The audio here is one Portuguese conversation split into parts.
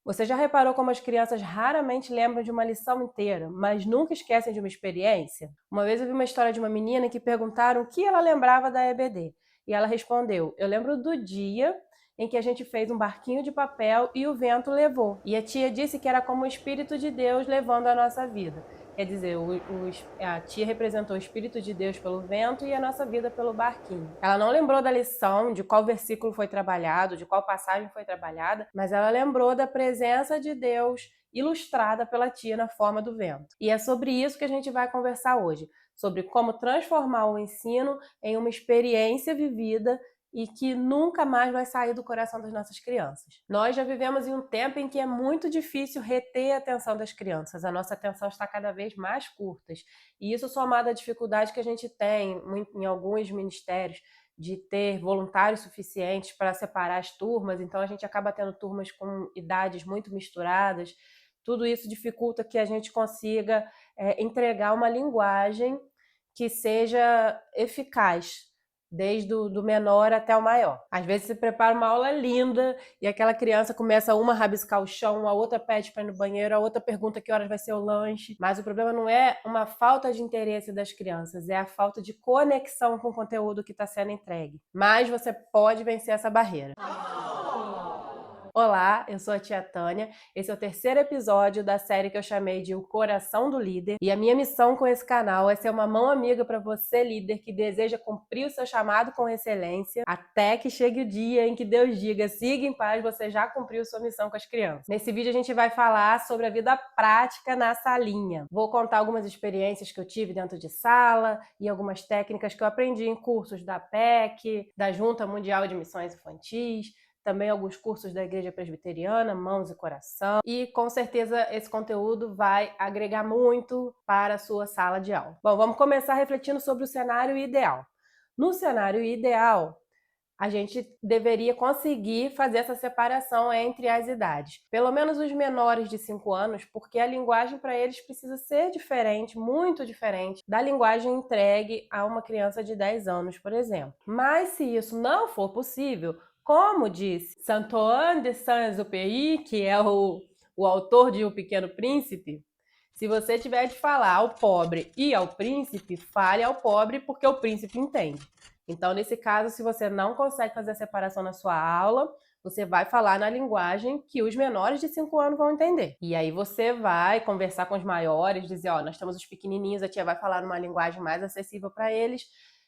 Você já reparou como as crianças raramente lembram de uma lição inteira, mas nunca esquecem de uma experiência? Uma vez eu vi uma história de uma menina que perguntaram o que ela lembrava da EBD. E ela respondeu: Eu lembro do dia em que a gente fez um barquinho de papel e o vento levou. E a tia disse que era como o Espírito de Deus levando a nossa vida. Quer dizer, a tia representou o Espírito de Deus pelo vento e a nossa vida pelo barquinho. Ela não lembrou da lição, de qual versículo foi trabalhado, de qual passagem foi trabalhada, mas ela lembrou da presença de Deus ilustrada pela tia na forma do vento. E é sobre isso que a gente vai conversar hoje, sobre como transformar o ensino em uma experiência vivida e que nunca mais vai sair do coração das nossas crianças. Nós já vivemos em um tempo em que é muito difícil reter a atenção das crianças. A nossa atenção está cada vez mais curta. E isso somado à dificuldade que a gente tem em alguns ministérios de ter voluntários suficientes para separar as turmas, então a gente acaba tendo turmas com idades muito misturadas. Tudo isso dificulta que a gente consiga entregar uma linguagem que seja eficaz, desde o menor até o maior. Às vezes você prepara uma aula linda e aquela criança começa uma a rabiscar o chão, a outra pede para ir no banheiro, a outra pergunta que horas vai ser o lanche. Mas o problema não é uma falta de interesse das crianças, é a falta de conexão com o conteúdo que está sendo entregue. Mas você pode vencer essa barreira. Olá, eu sou a tia Tânia. Esse é o terceiro episódio da série que eu chamei de O Coração do Líder. E a minha missão com esse canal é ser uma mão amiga para você, líder, que deseja cumprir o seu chamado com excelência, até que chegue o dia em que Deus diga: siga em paz, você já cumpriu sua missão com as crianças. Nesse vídeo a gente vai falar sobre a vida prática na salinha. Vou contar algumas experiências que eu tive dentro de sala e algumas técnicas que eu aprendi em cursos da PEC, da Junta Mundial de Missões Infantis, também alguns cursos da Igreja Presbiteriana, Mãos e Coração, e com certeza esse conteúdo vai agregar muito para a sua sala de aula. Bom, vamos começar refletindo sobre o cenário ideal. No cenário ideal, a gente deveria conseguir fazer essa separação entre as idades. Pelo menos os menores de 5 anos, porque a linguagem para eles precisa ser diferente, muito diferente, da linguagem entregue a uma criança de 10 anos, por exemplo. Mas se isso não for possível, como disse Antoine de Saint-Exupéry, que é o autor de O Pequeno Príncipe, se você tiver de falar ao pobre e ao príncipe, fale ao pobre porque o príncipe entende. Então, nesse caso, se você não consegue fazer a separação na sua aula, você vai falar na linguagem que os menores de 5 anos vão entender. E aí você vai conversar com os maiores, dizer, ó, nós temos os pequenininhos, a tia vai falar numa linguagem mais acessível para eles,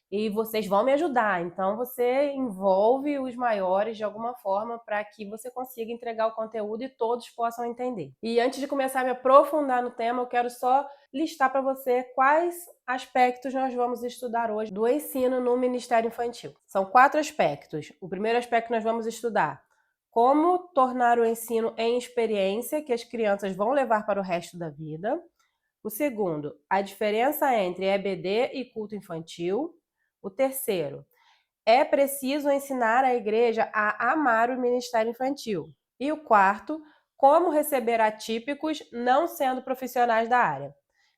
e vocês vão me ajudar. Então você envolve os maiores de alguma forma para que você consiga entregar o conteúdo e todos possam entender. E antes de começar a me aprofundar no tema, eu quero só listar para você quais aspectos nós vamos estudar hoje do ensino no Ministério Infantil. São 4 aspectos. O primeiro aspecto que nós vamos estudar: como tornar o ensino em experiência que as crianças vão levar para o resto da vida. O segundo, a diferença entre EBD e culto infantil. O terceiro, é preciso ensinar a igreja a amar o ministério infantil. E o quarto, como receber atípicos não sendo profissionais da área.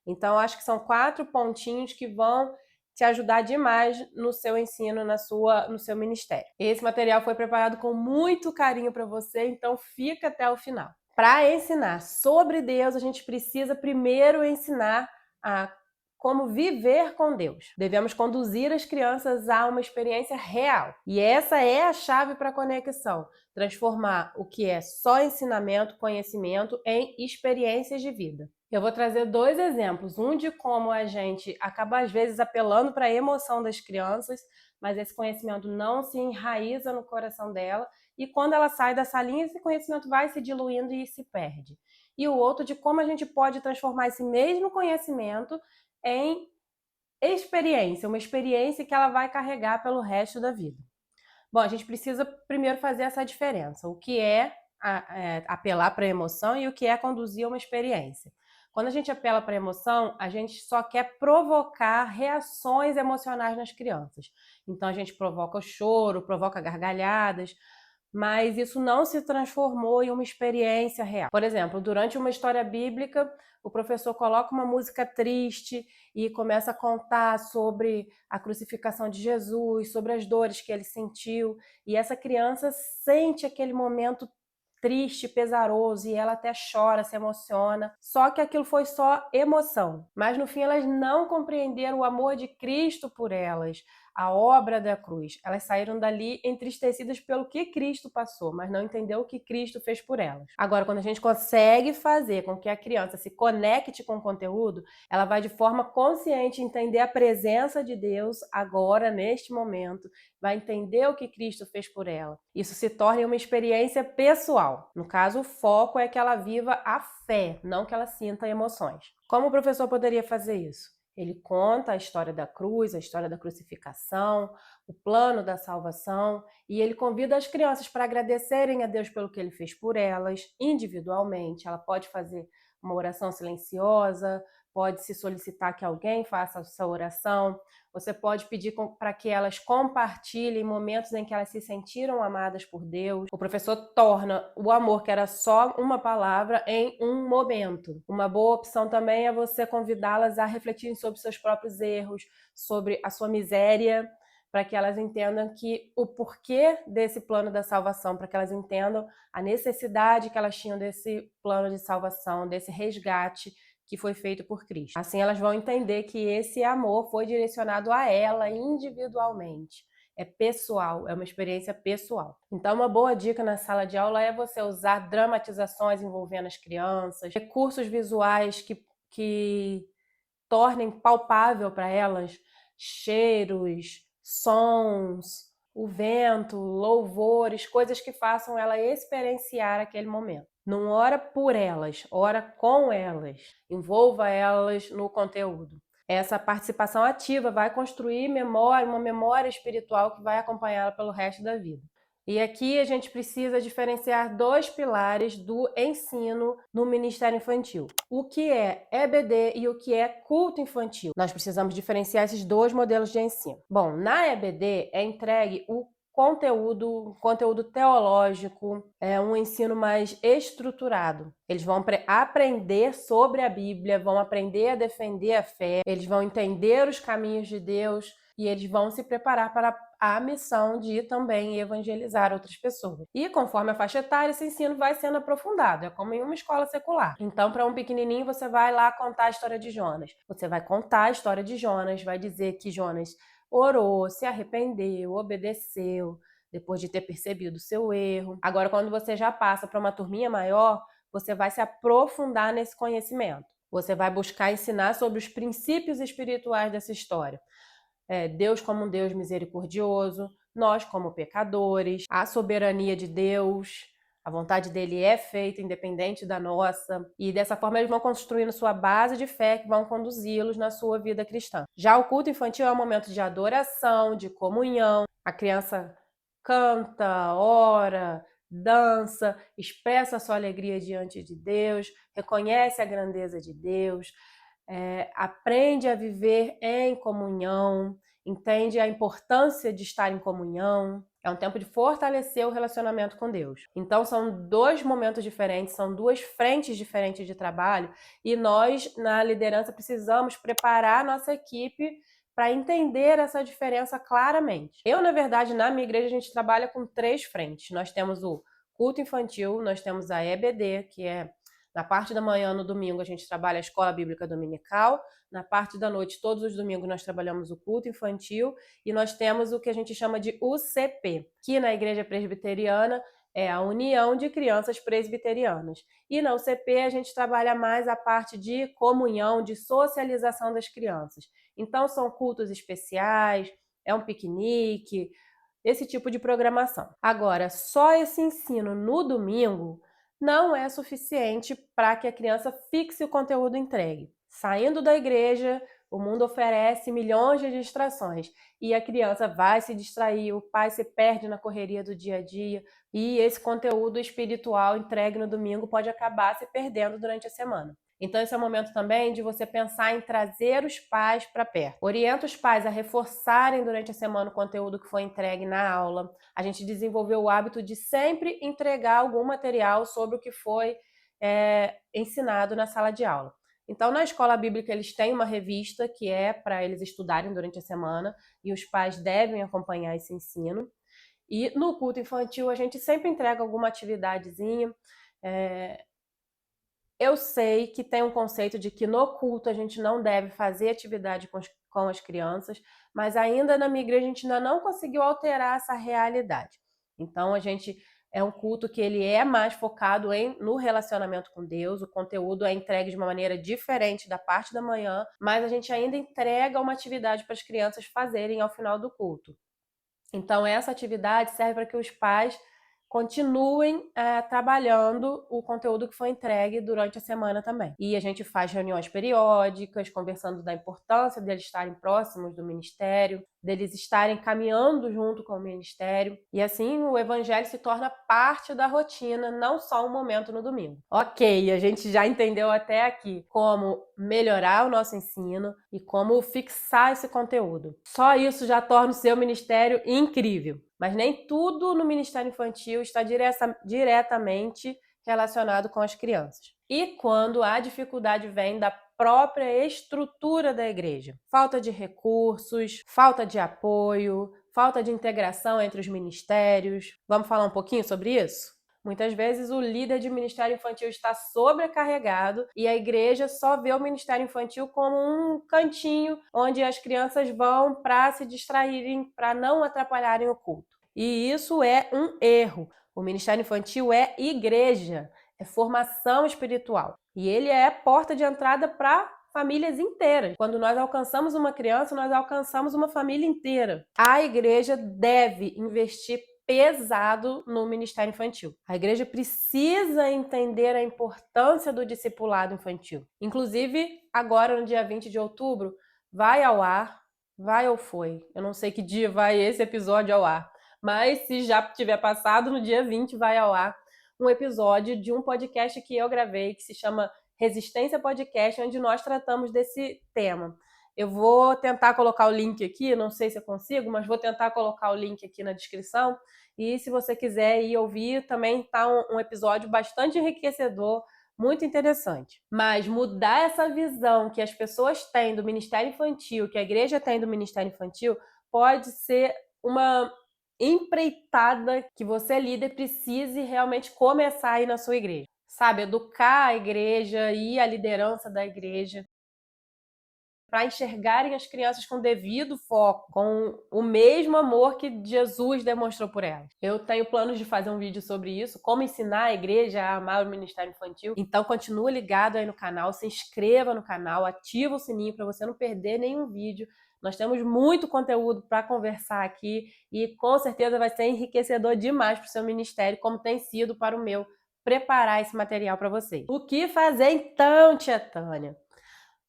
Então, acho que são 4 pontinhos que vão te ajudar demais no seu ensino, no seu ministério. Esse material foi preparado com muito carinho para você, então fica até o final. Para ensinar sobre Deus, a gente precisa primeiro ensinar a como viver com Deus. Devemos conduzir as crianças a uma experiência real. E essa é a chave para a conexão. Transformar o que é só ensinamento, conhecimento, em experiências de vida. Eu vou trazer 2 exemplos. Um de como a gente acaba, às vezes, apelando para a emoção das crianças, mas esse conhecimento não se enraiza no coração dela. E quando ela sai da salinha, esse conhecimento vai se diluindo e se perde. E o outro de como a gente pode transformar esse mesmo conhecimento em experiência, uma experiência que ela vai carregar pelo resto da vida. Bom, a gente precisa primeiro fazer essa diferença, o que é apelar para a emoção e o que é conduzir a uma experiência. Quando a gente apela para a emoção, a gente só quer provocar reações emocionais nas crianças. Então a gente provoca o choro, provoca gargalhadas, mas isso não se transformou em uma experiência real. Por exemplo, durante uma história bíblica, o professor coloca uma música triste e começa a contar sobre a crucificação de Jesus, sobre as dores que ele sentiu, e essa criança sente aquele momento triste, pesaroso, e ela até chora, se emociona. Só que aquilo foi só emoção. Mas no fim elas não compreenderam o amor de Cristo por elas, a obra da cruz. Elas saíram dali entristecidas pelo que Cristo passou, mas não entendeu o que Cristo fez por elas. Agora, quando a gente consegue fazer com que a criança se conecte com o conteúdo, ela vai de forma consciente entender a presença de Deus agora, neste momento, vai entender o que Cristo fez por ela. Isso se torna uma experiência pessoal. No caso, o foco é que ela viva a fé, não que ela sinta emoções. Como o professor poderia fazer isso? Ele conta a história da cruz, a história da crucificação, o plano da salvação, e ele convida as crianças para agradecerem a Deus pelo que ele fez por elas, individualmente. Ela pode fazer uma oração silenciosa, pode se solicitar que alguém faça essa oração, você pode pedir para que elas compartilhem momentos em que elas se sentiram amadas por Deus. O professor torna o amor, que era só uma palavra, em um momento. Uma boa opção também é você convidá-las a refletirem sobre seus próprios erros, sobre a sua miséria, para que elas entendam que o porquê desse plano da salvação, para que elas entendam a necessidade que elas tinham desse plano de salvação, desse resgate que foi feito por Cristo. Assim elas vão entender que esse amor foi direcionado a ela individualmente. É pessoal, é uma experiência pessoal. Então, uma boa dica na sala de aula é você usar dramatizações envolvendo as crianças, recursos visuais que tornem palpável para elas cheiros, sons, o vento, louvores, coisas que façam ela experienciar aquele momento. Não ora por elas, ora com elas. Envolva elas no conteúdo. Essa participação ativa vai construir memória, uma memória espiritual que vai acompanhá-la pelo resto da vida. E aqui a gente precisa diferenciar dois pilares do ensino no Ministério Infantil. O que é EBD e o que é culto infantil. Nós precisamos diferenciar esses dois modelos de ensino. Bom, na EBD é entregue o conteúdo teológico, é um ensino mais estruturado. Eles vão aprender sobre a Bíblia, vão aprender a defender a fé, eles vão entender os caminhos de Deus e eles vão se preparar para a missão de também evangelizar outras pessoas. E conforme a faixa etária, esse ensino vai sendo aprofundado, é como em uma escola secular. Então, para um pequenininho, você vai lá contar a história de Jonas. Você vai contar a história de Jonas, vai dizer que Jonas orou, se arrependeu, obedeceu, depois de ter percebido o seu erro. Agora, quando você já passa para uma turminha maior, você vai se aprofundar nesse conhecimento. Você vai buscar ensinar sobre os princípios espirituais dessa história. Deus como um Deus misericordioso, nós como pecadores, a soberania de Deus, a vontade dele é feita independente da nossa, e dessa forma eles vão construindo sua base de fé que vão conduzi-los na sua vida cristã. Já o culto infantil é um momento de adoração, de comunhão, a criança canta, ora, dança, expressa a sua alegria diante de Deus, reconhece a grandeza de Deus, aprende a viver em comunhão, entende a importância de estar em comunhão. É um tempo de fortalecer o relacionamento com Deus. Então, são dois momentos diferentes, são duas frentes diferentes de trabalho e nós, na liderança, precisamos preparar a nossa equipe para entender essa diferença claramente. Eu, na verdade, na minha igreja, a gente trabalha com três frentes. Nós temos o culto infantil, nós temos a EBD, que é na parte da manhã, no domingo, a gente trabalha a escola bíblica dominical. Na parte da noite, todos os domingos, nós trabalhamos o culto infantil. E nós temos o que a gente chama de UCP, que na igreja presbiteriana é a União de Crianças Presbiterianas. E na UCP a gente trabalha mais a parte de comunhão, de socialização das crianças. Então são cultos especiais, é um piquenique, esse tipo de programação. Agora, só esse ensino no domingo não é suficiente para que a criança fixe o conteúdo entregue. Saindo da igreja, o mundo oferece milhões de distrações e a criança vai se distrair, o pai se perde na correria do dia a dia e esse conteúdo espiritual entregue no domingo pode acabar se perdendo durante a semana. Então, esse é o momento também de você pensar em trazer os pais para perto. Orienta os pais a reforçarem durante a semana o conteúdo que foi entregue na aula. A gente desenvolveu o hábito de sempre entregar algum material sobre o que foi ensinado na sala de aula. Então, na escola bíblica, eles têm uma revista que é para eles estudarem durante a semana e os pais devem acompanhar esse ensino. E no culto infantil a gente sempre entrega alguma atividadezinha. Eu sei que tem um conceito de que no culto a gente não deve fazer atividade com as crianças, mas ainda na minha igreja a gente ainda não conseguiu alterar essa realidade. Então a gente é um culto que ele é mais focado no relacionamento com Deus, o conteúdo é entregue de uma maneira diferente da parte da manhã, mas a gente ainda entrega uma atividade para as crianças fazerem ao final do culto. Então essa atividade serve para que os pais continuem trabalhando o conteúdo que foi entregue durante a semana também. E a gente faz reuniões periódicas, conversando da importância deles estarem próximos do ministério, deles estarem caminhando junto com o ministério. E assim o evangelho se torna parte da rotina, não só um momento no domingo. Ok, a gente já entendeu até aqui como melhorar o nosso ensino e como fixar esse conteúdo. Só isso já torna o seu ministério incrível. Mas nem tudo no Ministério Infantil está diretamente relacionado com as crianças. E quando a dificuldade vem da própria estrutura da igreja? Falta de recursos, falta de apoio, falta de integração entre os ministérios. Vamos falar um pouquinho sobre isso? Muitas vezes o líder de ministério infantil está sobrecarregado e a igreja só vê o ministério infantil como um cantinho onde as crianças vão para se distraírem, para não atrapalharem o culto. E isso é um erro. O ministério infantil é igreja, é formação espiritual. E ele é a porta de entrada para famílias inteiras. Quando nós alcançamos uma criança, nós alcançamos uma família inteira. A igreja deve investir pesado no ministério infantil. A igreja precisa entender a importância do discipulado infantil. Inclusive, agora no dia 20 de outubro, vai ao ar, vai ou foi, eu não sei que dia vai esse episódio ao ar, mas se já tiver passado, no dia 20 vai ao ar um episódio de um podcast que eu gravei, que se chama Resistência Podcast, onde nós tratamos desse tema. Eu vou tentar colocar o link aqui, não sei se eu consigo, mas vou tentar colocar o link aqui na descrição. E se você quiser ir ouvir, também está um episódio bastante enriquecedor, muito interessante. Mas mudar essa visão que as pessoas têm do Ministério Infantil, que a igreja tem do Ministério Infantil, pode ser uma empreitada que você, líder, precise realmente começar aí na sua igreja. Sabe, educar a igreja e a liderança da igreja para enxergarem as crianças com devido foco, com o mesmo amor que Jesus demonstrou por elas. Eu tenho planos de fazer um vídeo sobre isso, como ensinar a igreja a amar o ministério infantil. Então continua ligado aí no canal, se inscreva no canal, ativa o sininho para você não perder nenhum vídeo. Nós temos muito conteúdo para conversar aqui e com certeza vai ser enriquecedor demais para o seu ministério, como tem sido para o meu, preparar esse material para vocês. O que fazer então, tia Tânia?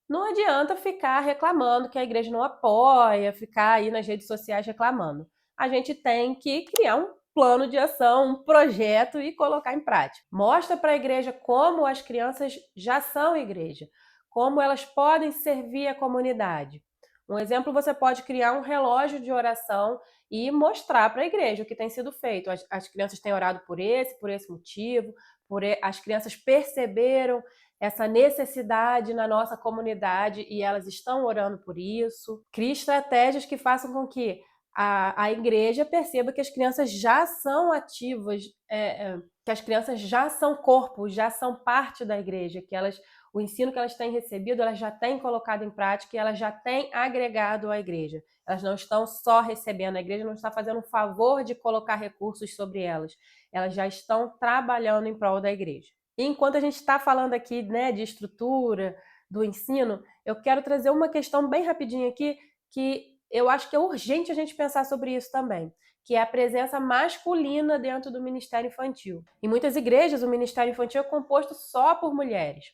Não adianta ficar reclamando que a igreja não apoia, ficar aí nas redes sociais reclamando. A gente tem que criar um plano de ação, um projeto e colocar em prática. Mostra para a igreja como as crianças já são igreja, como elas podem servir a comunidade. Um exemplo, você pode criar um relógio de oração e mostrar para a igreja o que tem sido feito. As crianças têm orado por esse motivo, as crianças perceberam essa necessidade na nossa comunidade e elas estão orando por isso. Crie estratégias que façam com que a igreja perceba que as crianças já são ativas, que as crianças já são corpo, já são parte da igreja, que o ensino que elas têm recebido, elas já têm colocado em prática e elas já têm agregado à igreja. Elas não estão só recebendo, a igreja não está fazendo um favor de colocar recursos sobre elas. Elas já estão trabalhando em prol da igreja. E enquanto a gente está falando aqui, né, de estrutura, do ensino, eu quero trazer uma questão bem rapidinho aqui, que eu acho que é urgente a gente pensar sobre isso também, que é a presença masculina dentro do Ministério Infantil. Em muitas igrejas, o Ministério Infantil é composto só por mulheres,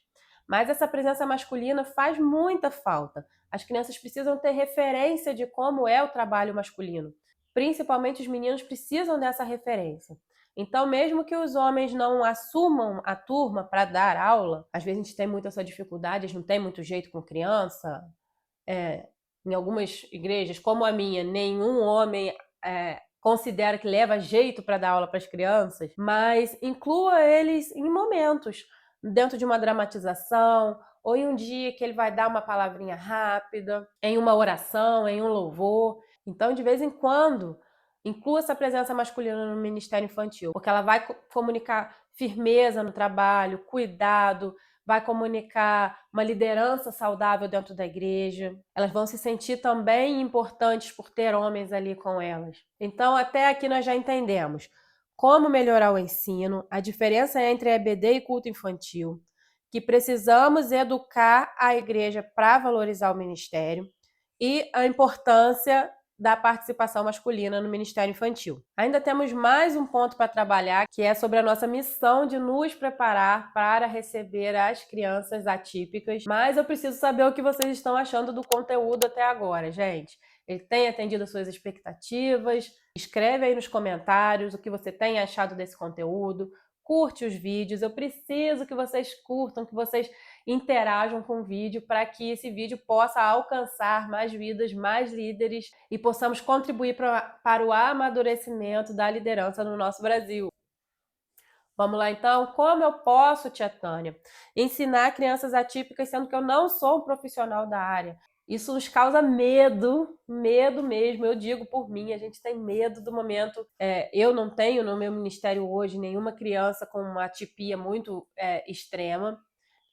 mas essa presença masculina faz muita falta. As crianças precisam ter referência de como é o trabalho masculino. Principalmente os meninos precisam dessa referência. Então, mesmo que os homens não assumam a turma para dar aula, às vezes a gente tem muita essa dificuldade, a gente não tem muito jeito com criança. Em algumas igrejas, como a minha, nenhum homem considera que leva jeito para dar aula para as crianças, mas inclua eles em momentos, dentro de uma dramatização, ou em um dia que ele vai dar uma palavrinha rápida, em uma oração, em um louvor. Então, de vez em quando, Inclua essa presença masculina no ministério infantil, porque ela vai comunicar firmeza no trabalho, cuidado, vai comunicar uma liderança saudável dentro da igreja. Elas vão se sentir também importantes por ter homens ali com elas. Então, até aqui nós já entendemos como melhorar o ensino, a diferença entre EBD e culto infantil, que precisamos educar a igreja para valorizar o ministério e a importância da participação masculina no Ministério Infantil. Ainda temos mais um ponto para trabalhar, que é sobre a nossa missão de nos preparar para receber as crianças atípicas. Mas eu preciso saber o que vocês estão achando do conteúdo até agora, gente. Ele tem atendido às suas expectativas? Escreve aí nos comentários o que você tem achado desse conteúdo. Curte os vídeos. Eu preciso que vocês curtam, que vocês interajam com o vídeo para que esse vídeo possa alcançar mais vidas, mais líderes e possamos contribuir para o amadurecimento da liderança no nosso Brasil. Vamos lá então? Como eu posso, tia Tânia, ensinar crianças atípicas sendo que eu não sou um profissional da área? Isso nos causa medo, medo mesmo. Eu digo por mim, a gente tem medo do momento. Eu não tenho no meu ministério hoje nenhuma criança com uma atipia muito extrema.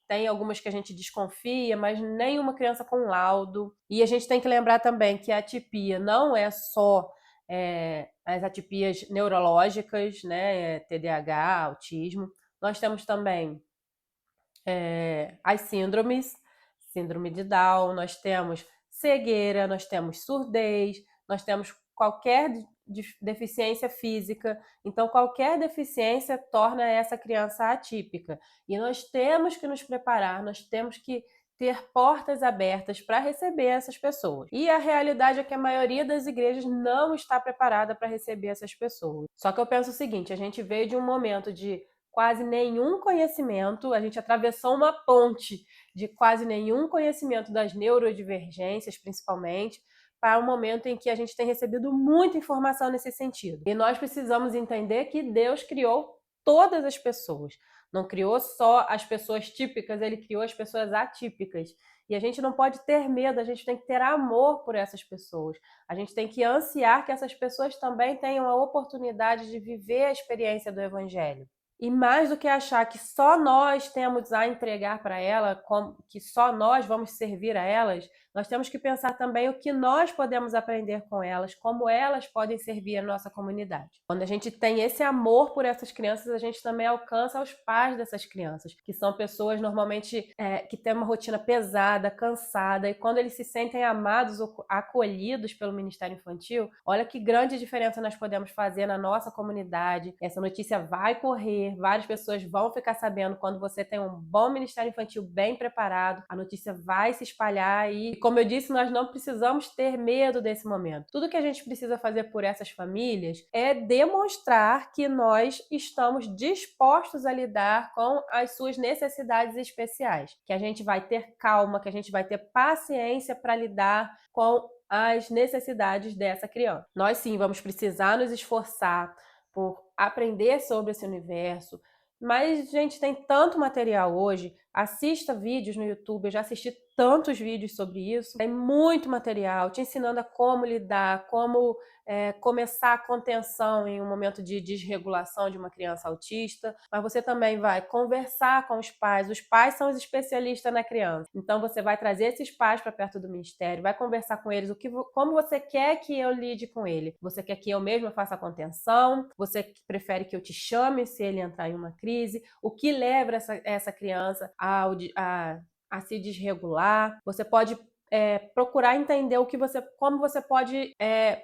Tem algumas que a gente desconfia, mas nenhuma criança com laudo. E a gente tem que lembrar também que a atipia não é só as atipias neurológicas, né? TDAH, autismo. Nós temos também as síndromes, síndrome de Down, nós temos cegueira, nós temos surdez, nós temos qualquer deficiência física. Então, qualquer deficiência torna essa criança atípica. E nós temos que nos preparar, nós temos que ter portas abertas para receber essas pessoas. E a realidade é que a maioria das igrejas não está preparada para receber essas pessoas. Só que eu penso o seguinte, a gente veio de um momento de quase nenhum conhecimento, a gente atravessou uma ponte de quase nenhum conhecimento das neurodivergências, principalmente, para um momento em que a gente tem recebido muita informação nesse sentido. E nós precisamos entender que Deus criou todas as pessoas. Não criou só as pessoas típicas, ele criou as pessoas atípicas. E a gente não pode ter medo, a gente tem que ter amor por essas pessoas. A gente tem que ansiar que essas pessoas também tenham a oportunidade de viver a experiência do Evangelho. E mais do que achar que só nós temos a entregar para ela, que só nós vamos servir a elas, nós temos que pensar também o que nós podemos aprender com elas, como elas podem servir a nossa comunidade. Quando a gente tem esse amor por essas crianças, a gente também alcança os pais dessas crianças, que são pessoas normalmente que têm uma rotina pesada, cansada, e quando eles se sentem amados ou acolhidos pelo Ministério Infantil, olha que grande diferença nós podemos fazer na nossa comunidade. Essa notícia vai correr, várias pessoas vão ficar sabendo. Quando você tem um bom Ministério Infantil bem preparado, a notícia vai se espalhar e, como eu disse, nós não precisamos ter medo desse momento. Tudo que a gente precisa fazer por essas famílias é demonstrar que nós estamos dispostos a lidar com as suas necessidades especiais, que a gente vai ter calma, que a gente vai ter paciência para lidar com as necessidades dessa criança. Nós sim vamos precisar nos esforçar por aprender sobre esse universo, mas, gente, tem tanto material hoje. Assista vídeos no YouTube, eu já assisti tantos vídeos sobre isso. Tem muito material te ensinando a como lidar, como começar a contenção em um momento de desregulação de uma criança autista. Mas você também vai conversar com os pais. Os pais são os especialistas na criança. Então você vai trazer esses pais para perto do ministério, vai conversar com eles como você quer que eu lide com ele. Você quer que eu mesma faça a contenção? Você prefere que eu te chame se ele entrar em uma crise? O que leva essa criança a se desregular? Você pode procurar entender como você pode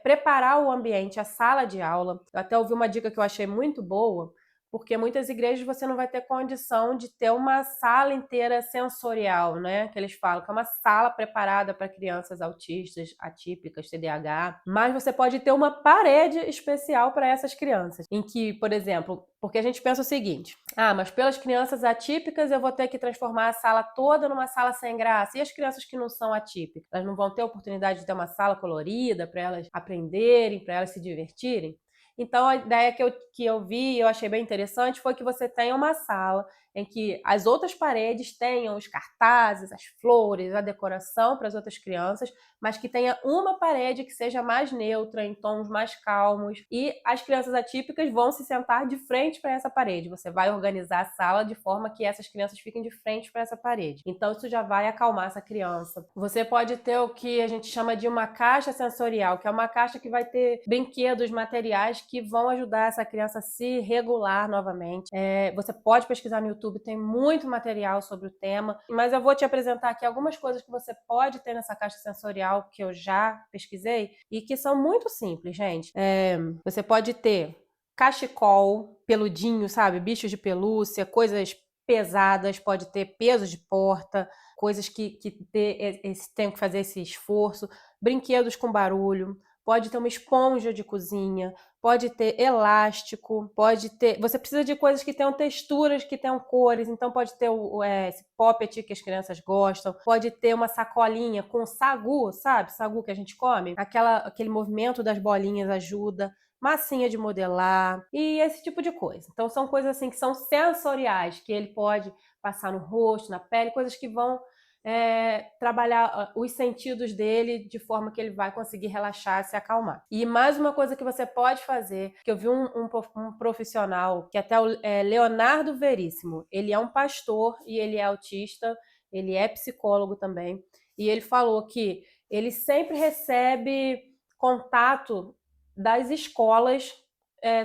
preparar o ambiente, a sala de aula. Eu até ouvi uma dica que eu achei muito boa, porque muitas igrejas você não vai ter condição de ter uma sala inteira sensorial, né? Que eles falam que é uma sala preparada para crianças autistas, atípicas, TDAH, mas você pode ter uma parede especial para essas crianças, em que, por exemplo, porque a gente pensa o seguinte, mas pelas crianças atípicas eu vou ter que transformar a sala toda numa sala sem graça, e as crianças que não são atípicas, elas não vão ter a oportunidade de ter uma sala colorida para elas aprenderem, para elas se divertirem? Então, a ideia que eu vi e eu achei bem interessante foi que você tenha uma sala em que as outras paredes tenham os cartazes, as flores, a decoração para as outras crianças, mas que tenha uma parede que seja mais neutra, em tons mais calmos, e as crianças atípicas vão se sentar de frente para essa parede. Você vai organizar a sala de forma que essas crianças fiquem de frente para essa parede. Então isso já vai acalmar essa criança. Você pode ter o que a gente chama de uma caixa sensorial, que é uma caixa que vai ter brinquedos, materiais que vão ajudar essa criança a se regular novamente. Você pode pesquisar no YouTube, tem muito material sobre o tema, mas eu vou te apresentar aqui algumas coisas que você pode ter nessa caixa sensorial que eu já pesquisei e que são muito simples, gente. Você pode ter cachecol, peludinho, sabe? Bichos de pelúcia, coisas pesadas, pode ter peso de porta, coisas que tenham que fazer esse esforço, brinquedos com barulho, pode ter uma esponja de cozinha, pode ter elástico, pode ter... Você precisa de coisas que tenham texturas, que tenham cores, então pode ter esse poppet que as crianças gostam, pode ter uma sacolinha com sagu, sabe? Sagu que a gente come, aquele movimento das bolinhas ajuda, massinha de modelar e esse tipo de coisa. Então são coisas assim que são sensoriais, que ele pode passar no rosto, na pele, coisas que vão trabalhar os sentidos dele de forma que ele vai conseguir relaxar, se acalmar. E mais uma coisa que você pode fazer, que eu vi um profissional, que até Leonardo Veríssimo, ele é um pastor e ele é autista, ele é psicólogo também, e ele falou que ele sempre recebe contato das escolas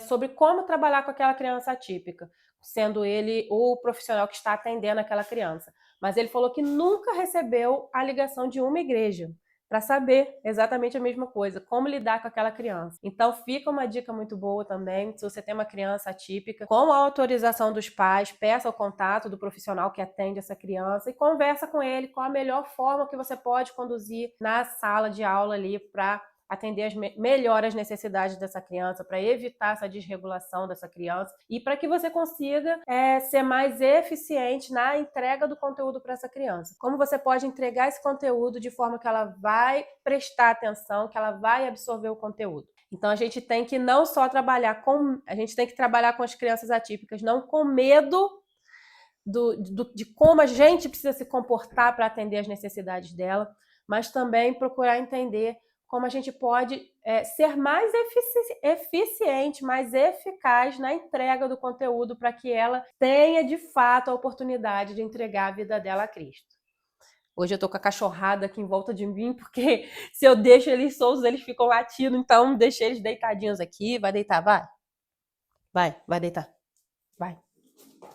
sobre como trabalhar com aquela criança atípica, sendo ele o profissional que está atendendo aquela criança. Mas ele falou que nunca recebeu a ligação de uma igreja para saber exatamente a mesma coisa, como lidar com aquela criança. Então fica uma dica muito boa também, se você tem uma criança atípica, com a autorização dos pais, peça o contato do profissional que atende essa criança e conversa com ele qual a melhor forma que você pode conduzir na sala de aula ali para atender melhor as necessidades dessa criança, para evitar essa desregulação dessa criança e para que você consiga ser mais eficiente na entrega do conteúdo para essa criança. Como você pode entregar esse conteúdo de forma que ela vai prestar atenção, que ela vai absorver o conteúdo. Então a gente tem que não só trabalhar a gente tem que trabalhar com as crianças atípicas, não com medo de como a gente precisa se comportar para atender as necessidades dela, mas também procurar entender como a gente pode ser mais eficiente, mais eficaz na entrega do conteúdo para que ela tenha, de fato, a oportunidade de entregar a vida dela a Cristo. Hoje eu tô com a cachorrada aqui em volta de mim, porque se eu deixo eles soltos, eles ficam latindo, então deixei eles deitadinhos aqui. Vai deitar, vai. Vai deitar.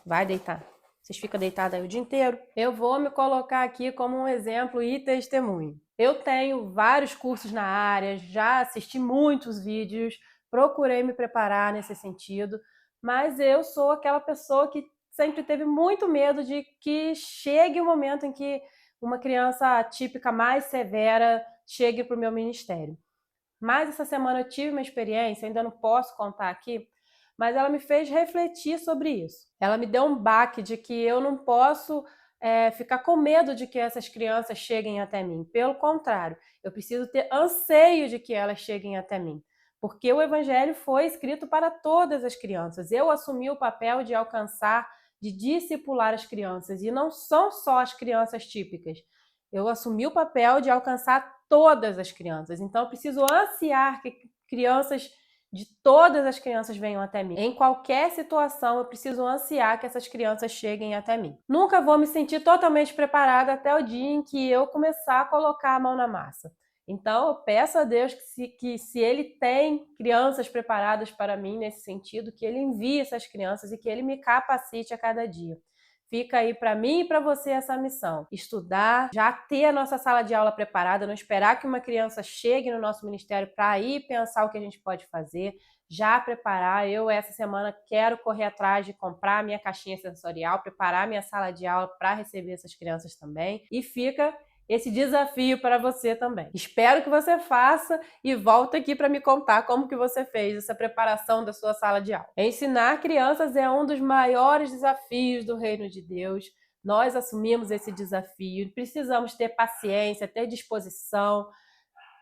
Vai deitar. Vocês ficam deitados aí o dia inteiro. Eu vou me colocar aqui como um exemplo e testemunho. Eu tenho vários cursos na área, já assisti muitos vídeos, procurei me preparar nesse sentido, mas eu sou aquela pessoa que sempre teve muito medo de que chegue o momento em que uma criança típica mais severa chegue para o meu ministério. Mas essa semana eu tive uma experiência, ainda não posso contar aqui, mas ela me fez refletir sobre isso. Ela me deu um baque de que eu não posso ficar com medo de que essas crianças cheguem até mim. Pelo contrário, eu preciso ter anseio de que elas cheguem até mim. Porque o Evangelho foi escrito para todas as crianças. Eu assumi o papel de alcançar, de discipular as crianças. E não são só as crianças típicas. Eu assumi o papel de alcançar todas as crianças. Então, eu preciso ansiar que todas as crianças venham até mim. Em qualquer situação, eu preciso ansiar que essas crianças cheguem até mim. Nunca vou me sentir totalmente preparada até o dia em que eu começar a colocar a mão na massa. Então, eu peço a Deus que se Ele tem crianças preparadas para mim nesse sentido, que Ele envie essas crianças e que Ele me capacite a cada dia. Fica aí para mim e para você essa missão. Estudar, já ter a nossa sala de aula preparada, não esperar que uma criança chegue no nosso ministério para ir pensar o que a gente pode fazer, já preparar. Eu, essa semana, quero correr atrás de comprar a minha caixinha sensorial, preparar a minha sala de aula para receber essas crianças também. E fica esse desafio para você também. Espero que você faça e volta aqui para me contar como que você fez essa preparação da sua sala de aula. Ensinar crianças é um dos maiores desafios do reino de Deus. Nós assumimos esse desafio, precisamos ter paciência, ter disposição,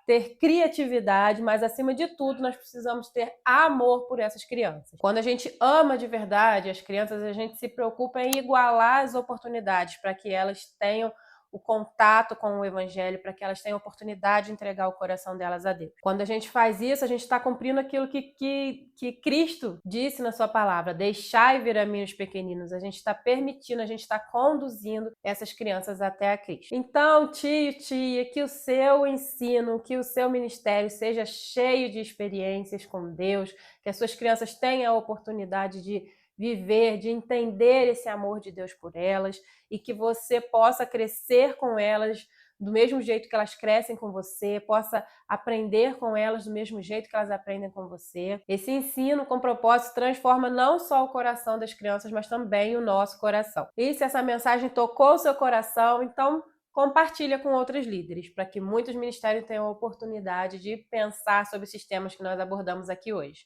ter criatividade, mas acima de tudo nós precisamos ter amor por essas crianças. Quando a gente ama de verdade as crianças, a gente se preocupa em igualar as oportunidades para que elas tenham o contato com o evangelho, para que elas tenham a oportunidade de entregar o coração delas a Deus. Quando a gente faz isso, a gente está cumprindo aquilo que Cristo disse na sua palavra: deixai vir a mim os pequeninos. A gente está permitindo, a gente está conduzindo essas crianças até a Cristo. Então, tio, tia, que o seu ensino, que o seu ministério seja cheio de experiências com Deus, que as suas crianças tenham a oportunidade de viver, de entender esse amor de Deus por elas, e que você possa crescer com elas do mesmo jeito que elas crescem com você, possa aprender com elas do mesmo jeito que elas aprendem com você. Esse ensino com propósito transforma não só o coração das crianças, mas também o nosso coração. E se essa mensagem tocou o seu coração, então compartilha com outros líderes, para que muitos ministérios tenham a oportunidade de pensar sobre esses temas que nós abordamos aqui hoje.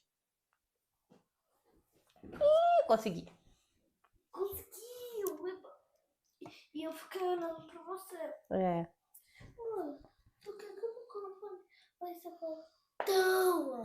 Consegui. Conseguiu! E eu fiquei olhando pra você. É. Mano, por que o microfone vai ser bom? Então,